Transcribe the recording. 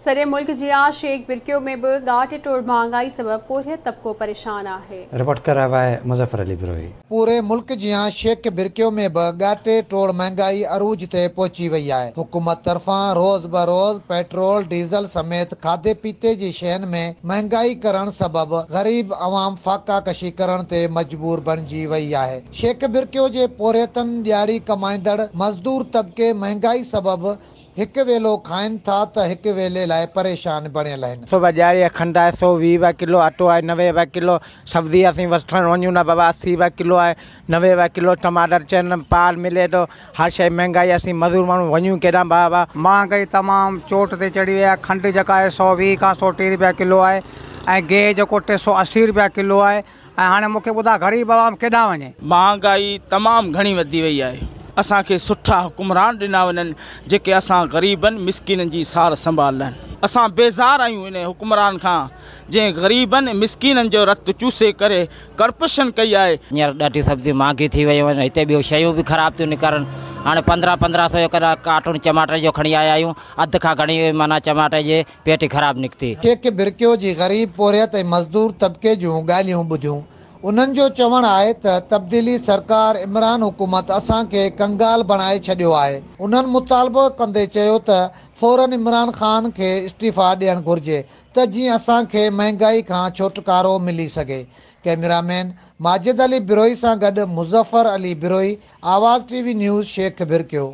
सरे मुल्क जिया शेख बिरकियो में भी गाट टोड़ महंगाई सबब पूरे तबको परेशान है। रिपोर्ट कर रहा है मुजफ्फर अली बिरोही। पूरे मुल्क जिया शेख बिरकियो में भी गाटे टोड़ महंगाई अरूज ते पहुंची वही है। हुकूमत तरफा रोज बरोज पेट्रोल डीजल समेत खाधे पीते जी शयन में महंगाई करण सबब गरीब अवाम फाका कशी करण ते मजबूर बनजी वही है। शेख बिरकियो जे पोरेतन दिहाड़ी कमाईंदड़ मजदूर तबके महंगाई सबब एक वेलो खाइन था तो एक वेले लाए परेशान बनियल आहिनि। सुबह जारी खंड है 120 रुपया किलो, अटो है 90 रुपया किलो, सब्जी असीं वठण वञूं ना बाबा 80 रुपया किलो है, 90 रुपया किलो टमाटर चन पाल मिले तो हर शइ महंगाई। असीं मजदूर माण्हू वञूं केॾां बाबा। महंगाई तमामु चोट ते चढ़ी वई आहे। खंड जेका आहे 120 खां 130 रुपया किलो आहे ऐं गेहु जेको 380 रुपया किलो आहे। ऐं हाणे मूंखे ॿुधा ग़रीब आवाम केॾां वञे। महंगाई तमामु घणी वधी वई आहे। असांखे सुठा हुकुमरान ॾिना वञनि जेके असां ग़रीबनि मिसकिननि जी सार संभालनि। असां बेज़ार आहियूं इन हुकुमरान खां जंहिं ग़रीबनि मिसकिननि जो रत चूसे करे करप्शन कई आहे। हींअर ॾाढी सब्जी महांगी थी वयूं आहिनि, हिते ॿियूं शयूं बि ख़राब थियूं निकिरनि। हाणे 1500 जो कार्टून टमाटर जो खणी आया आहियूं, अधु खां घणी माना टमाटर जे पेटी ख़राब निकिती। शेख बिरकियो जी ग़रीब पोरियत ऐं मज़दूर तबके जूं ॻाल्हियूं ॿुधियूं। उन्हनि जो चवणु आहे त तब्दीली सरकार इमरान हुकूमत असांखे कंगाल बणाए छॾियो आहे। उन्हनि मुतालबो कंदे चयो त फौरन इमरान ख़ान खे इस्तीफ़ा ॾियणु घुर्जे त जीअं असांखे महांगाई खां छुटकारो मिली सघे। कैमरामैन माजिद अली बिरोही सां गॾु मुज़फ्फर अली बिरोही, आवाज़ TV न्यूज़ शेख बिरकियो।